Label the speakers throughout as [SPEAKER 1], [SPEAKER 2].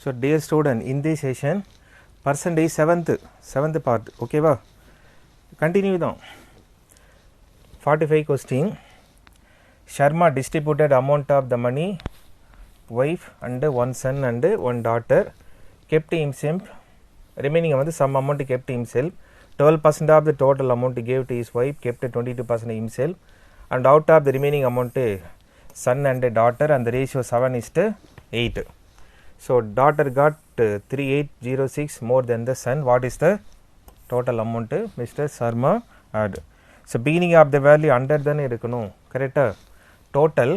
[SPEAKER 1] So dear student, in this session percentage seventh part, okay va? Continue down. 45 question. Sharma distributed amount of the money, wife and one son and one daughter, kept himself, remaining amount some amount kept himself, 12% of the total amount he gave to his wife, kept 22% himself, and out of the remaining amount son and daughter, and the ratio 7:8. So daughter got 3806 more than the son. What is the total amount Mr. Sharma had? So beginning of the value 100 தானே இருக்கணும், கரெக்டா? Total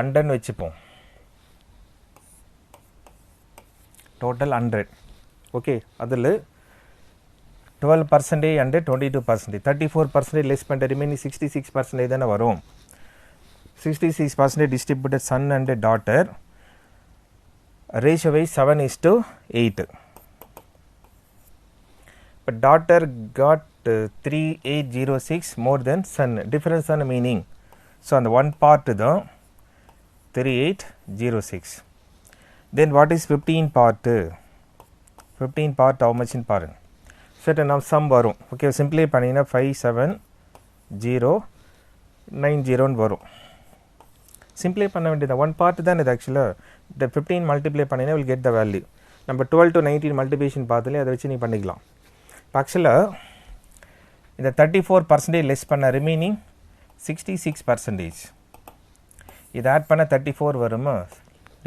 [SPEAKER 1] 100 வச்சுப்போம், total 100. Okay, அதில் 12% and 22%, 34% less பண்ண remaining 66% தானே வரும். 66% distributed son and daughter, ratio wise 7:8. But daughter got 3806 more than son. Difference on meaning. So on the one part the 3806. Then what is 15 part? 15 part how much in parent? Certain now sum varum. Okay, simply panina 57090 varum. Simply பண்ண வேண்டியது one part தான் இது. ஆக்சுவலாக இந்த 15 multiply பண்ணினா will get the value. நம்ம 12 to 19 multiplication பார்த்துலேயே அதை வச்சு நீ பண்ணிக்கலாம். இப்போ ஆக்சுவலாக இந்த 34% லெஸ் பண்ண ரிமைனிங் 66%. இது ஆட் பண்ண 34 வருமா,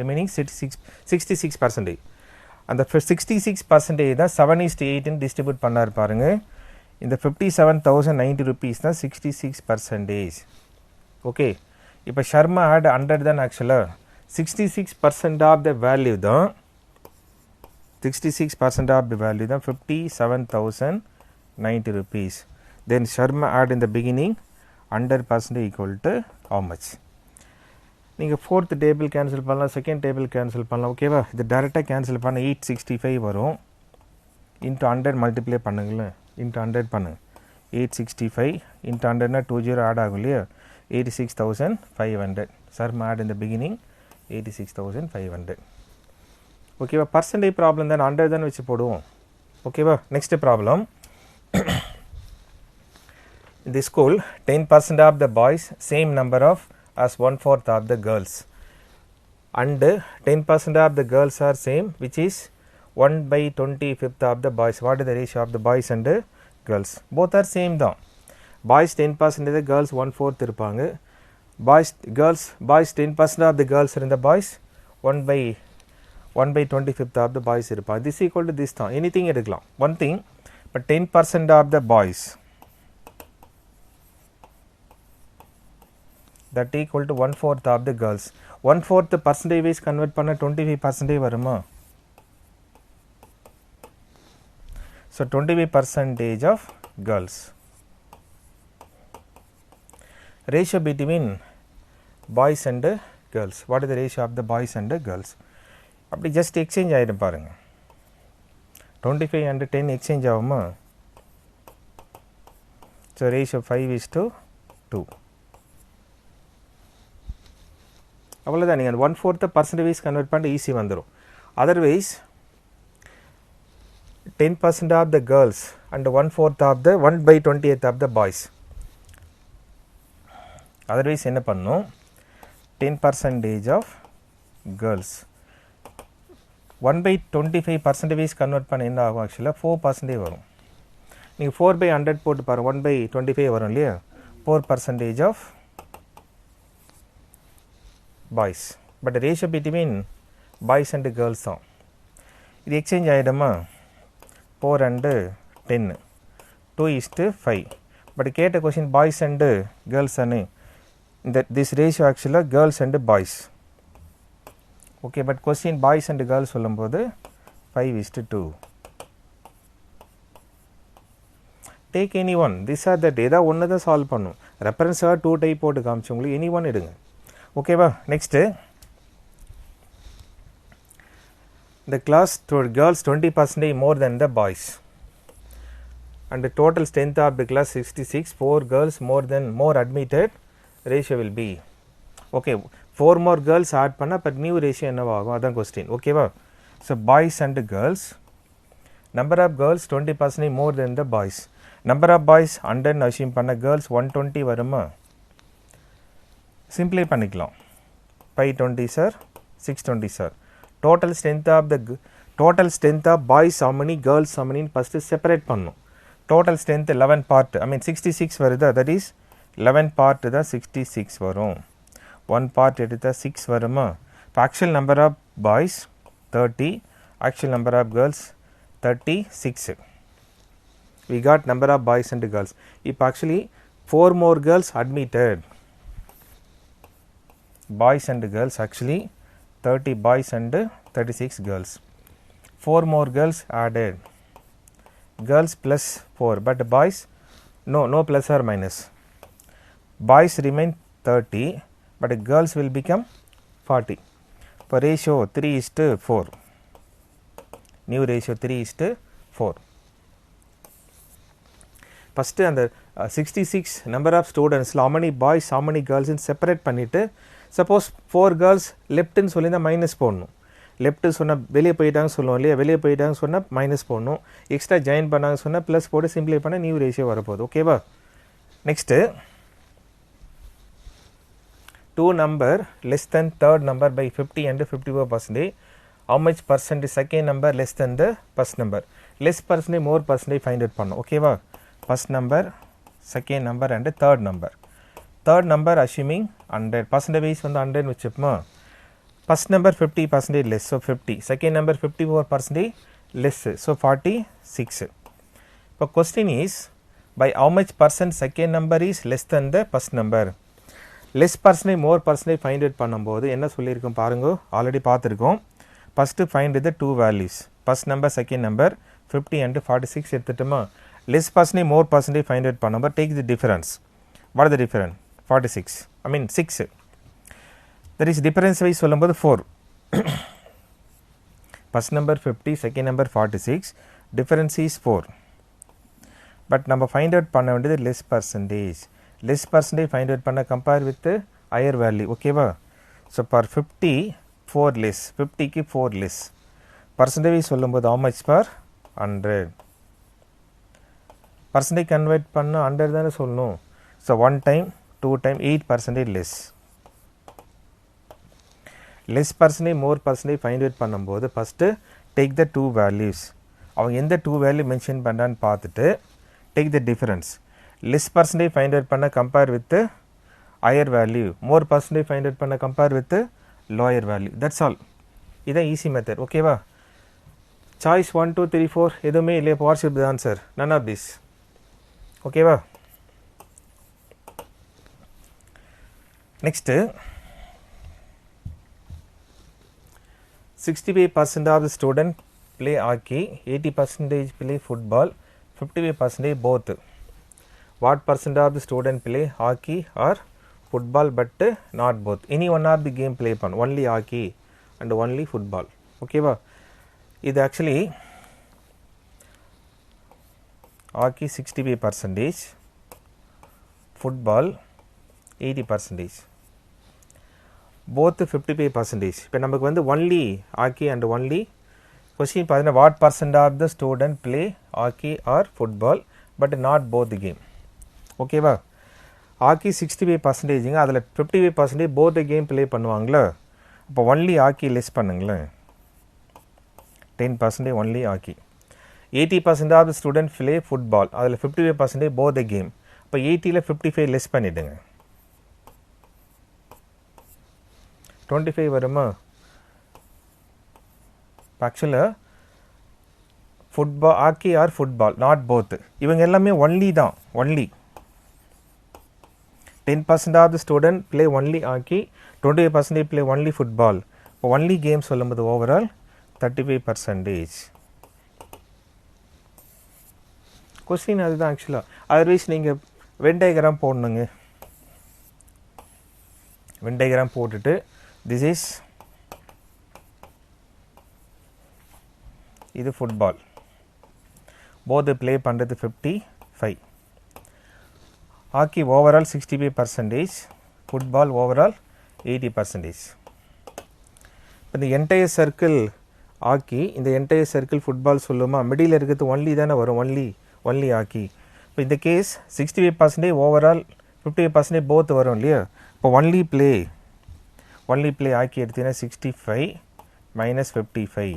[SPEAKER 1] ரிமைனிங் 66%. அந்த 66% தான் 7:8 டிஸ்ட்ரிபியூட் பண்ணார் பாருங்க. இந்த 57,090 rupees தான் 66%. ஓகே, இப்போ ஷர்மா had 100 தான். ஆக்சுவலாக 66% ஆஃப் த வேல்யூ தான் 57,090 rupees. Then Sharma add in the beginning 100% equal to how much? நீங்கள் ஃபோர்த் டேபிள் கேன்சல் பண்ணலாம், செகண்ட் டேபிள் கேன்சல் பண்ணலாம். ஓகேவா? இது டேரெக்டாக கேன்சல் பண்ண 865 வரும். இன்ட்டு 100 மல்டிப்ளை பண்ணுங்களேன், இன்ட்டு 100 பண்ணுங்க. 865 இன்ட்டு 100னா 20 ஆட் ஆகும் இல்லையா? 86,500. Sharma add in the beginning 86,500. ஓகேவா? பர்சன்டேஜ் ப்ராப்ளம் தான், 100 தான் வச்சு போடுவோம். ஓகேவா? Next problem. In the school 10% of the boys same number of as 1/4 of the girls, and 10% of the girls are same, which is 1/25 of the boys. What is the ratio of the boys and the girls? Both are same தான். boys 10%, girls 1/4 இருப்பாங்க. boys 10% of the girls are in the boys, 1/25 of the boys இருப்பாங்க. this equal to this தான். anything எடுக்கலாம், one thing, but 10% of the boys that equal to 1/4 of the girls. 1/4 percentage wise convert பண்ண 25% வருமா? so 25% of girls. ratio between boys and girls. what is the ratio of the boys and girls? அப்படி just exchange ஆயிடும் பாருங்க. 25 and 10 exchange ஆகுமா? so ratio 5:2. அவ்வளோதான். நீங்கள் 1/4 percentage wise convert பண்ண easy வந்துடும். otherwise 10% of the girls and 1/4 of the 1/28 of the boys. otherwise என்ன பண்ணும்? 10% of girls 1/25% wise convert பண்ண என்ன ஆகும்? ஆக்சுவலாக 4% வரும். நீங்கள் 4/100 போட்டு பாருங்கள், 1/25 வரும் இல்லையா? 4% of boys. but the ratio between boys and girls தான். இது எக்ஸ்சேஞ்ச் ஆகிடுமா? 4 and 10 2:5. பட் கேட்ட கொஷின் பாய்ஸ் அண்டு கேர்ள்ஸ் அனு இந்த திஸ் ரேஷியோ ஆக்சுவலாக girls and boys. Okay, but question boys and girls சொல்லும்போது 5:2. Take any one, this or that, ஏதாவது ஒன்று தான் சால்வ் பண்ணும். ரெஃபரன்ஸாக 2 டைப் போட்டு காமிச்சு உங்களுக்கு எனி ஒன் எடுங்க. ஓகேவா? Next the class girls 20% more than the boys, and the total strength of the class 66, 4 girls more admitted, ratio will be. okay, 4 more girls add பண்ணா but new ratio என்னவாகும்? அதான் question. ஓகேவா? So boys and girls, number of girls 20% more than the boys. Number of boys 100 assume பண்ண girls 120 வருமா? Simply பண்ணிக்கலாம். 520 sir, 620 sir. Total strength of boys how many, girls how many first separate பண்ணணும். Total strength 11 part, I mean 66 வருதா, that is 11 part தான் 66 வரும். 1 part எடுத்தா 6 வருமா? Actual number of boys 30, actual number of girls 36. We got number of boys and girls. If actually 4 more girls admitted, boys and girls actually 30 boys and 36 girls. 4 more girls added, girls plus 4, but boys no plus or minus. Boys remain 30, but girls will become 40. For ratio 3:4. New ratio 3:4. First and the 66 number of students, how many boys how many girls in separate பண்ணிட்டு, suppose 4 girls left ன்னு சொல்லி தான் minus போடணும். Left சொன்னால் வெளியே போயிட்டாங்க சொல்லுவோம் இல்லையா, வெளியே போயிட்டாங்க சொன்னால் மைனஸ் போடணும், எக்ஸ்ட்ரா ஜாயின் பண்ணாங்க சொன்னால் ப்ளஸ் போட்டு சிம்பிளை பண்ண நியூ ரேஷியோ வரப்போகுது. ஓகேவா? Next 2 number less than third number by 50 and 54%. How much percent is second number less than the first number? Less percentage more percentage find out பண்ணணும். ஓகேவா? first number, second number and third number. Third number assuming 100 percentage வந்து 100 வச்சுப்போமா. First number 50% less, so 50. Second number 54% less, so 46. So question is, by how much percent second number is less than the first number? Less percentage more percentage find out பண்ணும்போது என்ன சொல்லியிருக்கோம் பாருங்க, already பார்த்துருக்கோம். First find the two values, first number second number 50 and 46 எடுத்துட்டோமா. less percentage more percentage find out பண்ணும்போது take the difference. What is the difference? 46, I mean 6. That is difference wise சொல்லும்போது 4. first number 50, second number 46, difference is 4. But நம்ம find out பண்ண வேண்டியது less percentage. Less percentage find out பண்ண compare with the higher value. ஓகேவா? So per 50 4 less, 50 க்கு 4 less. Percentage சொல்லும்போது how much per 100. Percentage convert பண்ண 100 தானே சொல்லணும். So 1 time 2 time 8% less. Less percentage more percentage find out பண்ணும்போது first take the two values. அவங்க எந்த 2 value mention பண்ணான்னு பார்த்துட்டு take the difference. Less percentage find out பண்ண compare with the higher value, more percentage find out பண்ண compare with the lower value. That's all. இதான் easy method. ஓகேவா? Choice 1 2 3 4 எதுவுமே இல்லையா? What should be the answer? None of this. ஓகேவா? Next 65% of the student play hockey, 80% play football, 55% both. What percent of the student play hockey or football but not both? Any one of the game play பண்ண, only hockey and only football. ஓகேவா? இது actually hockey 65%, football 80%, both 55%. இப்போ நமக்கு வந்து only hockey and only question பார்த்தீங்கன்னா what percent of the student play hockey or football but not both the game. ஓகேவா? Hockey 65%, அதில் 55% both game play பண்ணுவாங்களா. அப்போ ஒன்லி ஹாக்கி லெஸ் பண்ணுங்களேன், 10% only hockey. 80% of the student play football, அதில் 55% both game. இப்போ 80ல் 55 less பண்ணிவிடுங்க, 25 வருமா? ஆக்சுவலாக football hockey or football not both, இவங்க எல்லாமே ஒன்லி தான். Only 10% of the student play only hockey, 25% play only football. இப்போ only game சொல்லும்போது overall 35%. கொஸ்டின் அதுதான் ஆக்சுவலாக. அதர்வைஸ் நீங்கள் வென் டயக்ராம் போடணுங்க. வென் டயக்ராம் போட்டுட்டு திஸ் இஸ் இது ஃபுட்பால், போத் ப்ளே பண்ணுறது 55. Hockey overall 65%, football overall 80%. இப்போ இந்த என்டையர் சர்க்கிள் ஆக்கி இந்த என்டையர் சர்க்கிள் ஃபுட்பால் சொல்லுமா, மிடில் இருக்கிறது ஒன்லி தானே வரும், ஒன்லி ஆக்கி. இப்போ இந்த கேஸ் 65% ஓவரால் 55% போத் வரும் இல்லையா. இப்போ ஒன்லி ப்ளே ஆக்கி எடுத்தீங்கன்னா 65 minus 55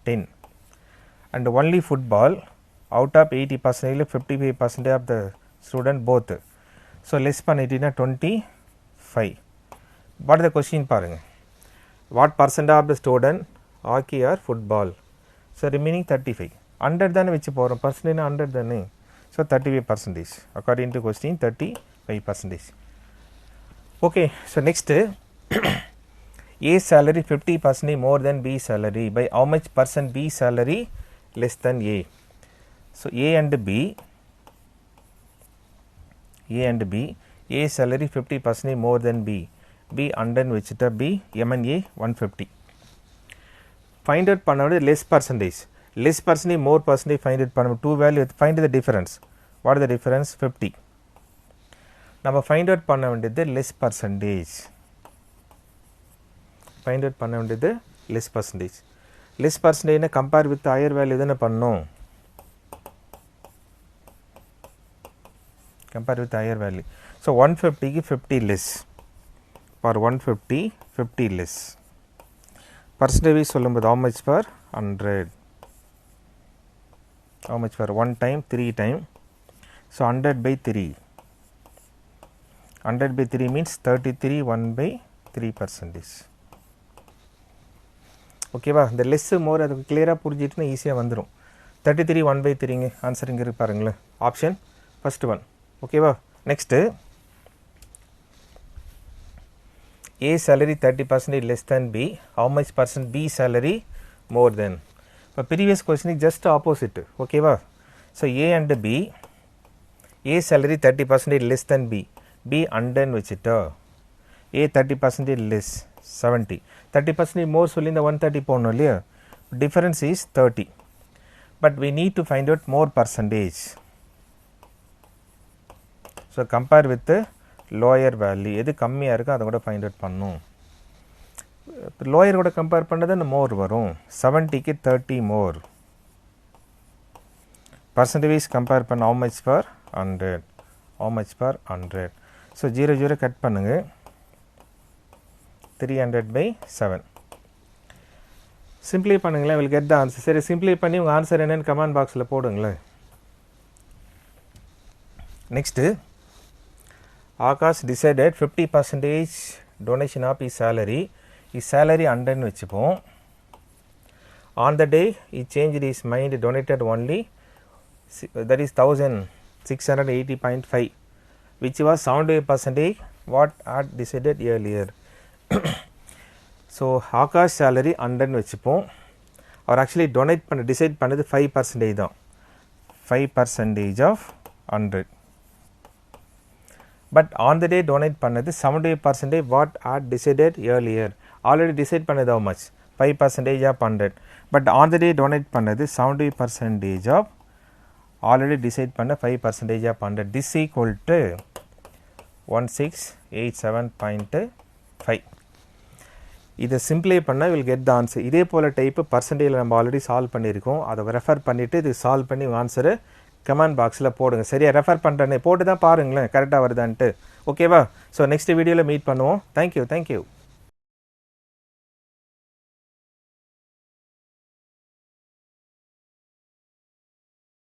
[SPEAKER 1] 10 and only football out of 80% 55% of the student both. So less பண்ணிட்டீங்கன்னா 25. what is the question பாருங்க, what percent of the student hockey or football. so remaining 35. 100 தானே வச்சு போகிறோம், பர்சன்டேஜ் 100 தானே. so 35% according to question 35%. okay, so next A salary 50% more than B salary. By how much percent B salary less than A? So A and B, A salary 50% more than B. B 100 வச்சுட்டா B, M and A 150. Find out பண்ண less percentage. Less percentage, more percentage find out பண்ண two value, find the difference. What is the difference? 50. நம்ம find out பண்ண வேண்டியது less percentage. find out பண்ண வேண்டியது less percentage. less percentage னா compare with higher value தானே பண்ணோம், compare with higher value. so 150 க்கு 50 less, for 150 50 less. percentage சொல்லும்போது how much for 100, how much for 1 time 3 time. so 100 by 3, 100 by 3 means 33 1 by 3%. ஓகேவா. இந்த less மோர் அதுக்கு கிளியராக புரிஞ்சிட்டுனா ஈஸியாக வந்துடும். 33 1/3ங்க ஆன்சர் இங்கே இருக்கு பாருங்களேன், ஆப்ஷன் ஃபஸ்ட் ஒன். ஓகேவா. Next A salary 30% less than B, how much percent B salary more than. இப்போ ப்ரீவியஸ் கொஸ்டினுக்கு ஜஸ்ட் ஆப்போசிட். ஓகேவா. So A and B, A salary 30% less than B, B 100 வச்சுட்டா A 30% less 70, 30% more சொல்லி இந்த 130 போடணும் இல்லையா. difference is 30, but we need to find out more percentage. so compare with the lower value, எது கம்மியாக இருக்கோ அதை கூட ஃபைண்ட் அவுட் பண்ணணும். லோயர் கூட கம்பேர் பண்ணது அந்த மோர் வரும். 70க்கு 30 மோர். பர்சன்டேஜ் கம்பேர் பண்ண how much per 100, how much per 100. So 0 cut பண்ணுங்க, 300/7. சிம்பிளை பண்ணுங்களேன், will get the answer. சரி, சிம்பிளை பண்ணி உங்கள் ஆன்சர் என்னன்னு கமெண்ட் பாக்ஸில் போடுங்களேன். Next Akash decided 50% donation of his salary. His salary 100ன்னு வச்சுப்போம். On the day he change his mind, donated only that is 1680.5, which was 75% what had decided earlier. So Akash salary 100ன்னு வச்சுப்போம். அவர் ஆக்சுவலி டொனேட் பண்ண decide பண்ணது 5% தான், 5% of 100. But on the day donate பண்ணது 75% what had decided earlier. Already decide பண்ணது how much, 5% of 100. But on the day donate பண்ணது 70% of already decide பண்ண 5% ஆஃப் 100. This equal to 1687.5. இதை சிம்பிளை பண்ணால் வில் கெட் த ஆன்சர். இதே போல் type பர்சன்டேஜில் நம்ம ஆல்ரெடி சால்வ் பண்ணியிருக்கோம். அதை ரெஃபர் பண்ணிவிட்டு இது சால்வ் பண்ணி ஆன்சரு கமெண்ட் பாக்ஸில் போடுங்க. சரியா, ரெஃபர் பண்ணுறேன்னு போட்டு தான் பாருங்களேன் கரெக்டாக வருதான்ட்டு. ஓகேவா. ஸோ நெக்ஸ்ட் வீடியோவில் மீட் பண்ணுவோம். தேங்க்யூ.